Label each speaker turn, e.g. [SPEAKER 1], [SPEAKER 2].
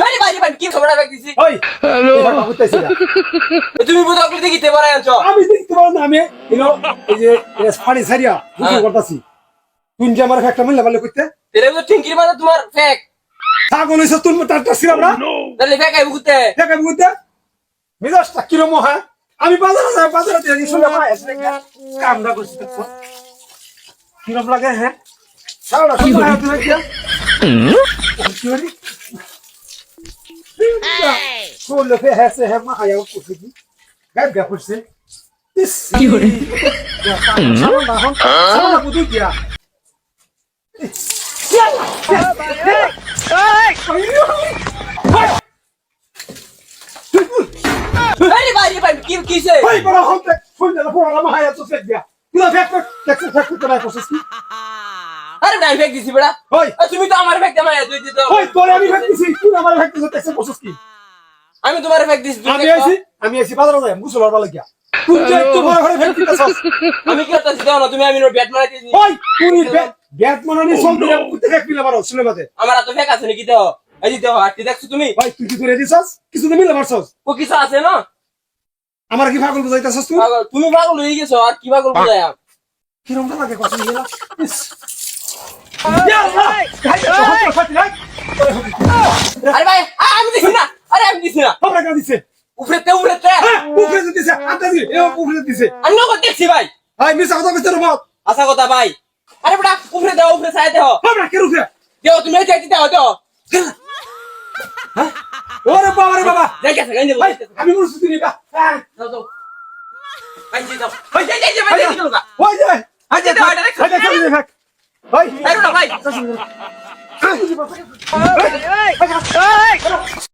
[SPEAKER 1] আরে ভাই ভাই কি খবর রাখ দিছি
[SPEAKER 2] ওই এটা কাকুতেছি না
[SPEAKER 1] তুমি বুঝা করে দেখিতে পারে আছো
[SPEAKER 2] আমি দেখতে পারো না আমি এই যে পানি ছাড়িয়া বুঝতে করতেছি তুই যে আমার একটা মিললে ভালো করতে
[SPEAKER 1] তেরে তো টিঙ্কির মানে তোমার ফেক
[SPEAKER 2] ছাগল হইছ তুই তারটা ছিলাম না
[SPEAKER 1] তাহলে ফেক আই বুঝতে
[SPEAKER 2] দেখা বুঝতে মিজাজটা কিরম হয় আমি বাজারে দিয়ে শুনে পাই কামটা করছি তো কিরম লাগে হ্যাঁ সারা শুনে হয় তুই কি করি শুনলে ফে হ্যাসে হ্যাঁ মা আয়া করছে কি গায়েব গা করছে কি করে সারা বুঝু দিয়া
[SPEAKER 1] আরে ভাই ভাই কি কিছে
[SPEAKER 2] ভাই বড় হতে শুনলে না পুরো মা আয়া তো ফেক দিয়া তুই ফেক করে করছিস কি
[SPEAKER 1] আরে নাই ফেক দিছি বড়া
[SPEAKER 2] ওই
[SPEAKER 1] তুমি তো আমার ফেক দেমাই তুই দিতে
[SPEAKER 2] ওই তোরে আমি ফেক দিছি তুই আমার ফেক দিছিস দেখছিস করছিস কি
[SPEAKER 1] আমি তোমার ফেক দিছি
[SPEAKER 2] আমি আইছি বাজারে যাই মুসলমান বালা গিয়া তুই যে একটু বড় করে ফেক দিতেছস
[SPEAKER 1] আমি কি করতেছি দাও না তুমি আমি ব্যাট মারাই দিছি
[SPEAKER 2] ওই তুই ব্যাট মানানি সব দিলে উঠতে ফেক পিলা মারো শুনে বাদে
[SPEAKER 1] আমার তো ফেক আছে নাকি দাও এই যে দাও আটি দেখছো তুমি
[SPEAKER 2] ভাই তুই কি করে দিছস কিছু তো মিলে মারছস
[SPEAKER 1] ও কিছু আছে না
[SPEAKER 2] আমার কি পাগল বুঝাইতাছস তুই
[SPEAKER 1] পাগল তুমি পাগল হয়ে গেছো আর কি পাগল বুঝায়া
[SPEAKER 2] কিরম লাগে কথা গেলা ইয়া আল্লাহ
[SPEAKER 1] আরে ভাই আমি দিছি না আরে আমি দিছি না
[SPEAKER 2] আমরা কেন দিছে
[SPEAKER 1] উপরেতে
[SPEAKER 2] উপরে দিছে আন্দাজি এ উপরে দিছে
[SPEAKER 1] আমি নগদ দেখছি ভাই
[SPEAKER 2] ভাই মিছা কথা কইতে রবাত
[SPEAKER 1] আশা কথা ভাই আরে বড়া উপরে দাও উপরে ছায়া দাও
[SPEAKER 2] আমরা কে রুফে
[SPEAKER 1] দেও তুমি এই যাইতে দাও দাও
[SPEAKER 2] ওরে বাবা রে বাবা
[SPEAKER 1] যাই গেছে গাইতে
[SPEAKER 2] ভাই আমি বলছি তুই নিবা
[SPEAKER 1] দাও দাও ভাই যাই দাও ভাই যাই যাই ভাই যাই দাও
[SPEAKER 2] ওই যে
[SPEAKER 1] ভাই যাই দাও ডাইরেক্ট
[SPEAKER 2] ভাই
[SPEAKER 1] আরে ভাই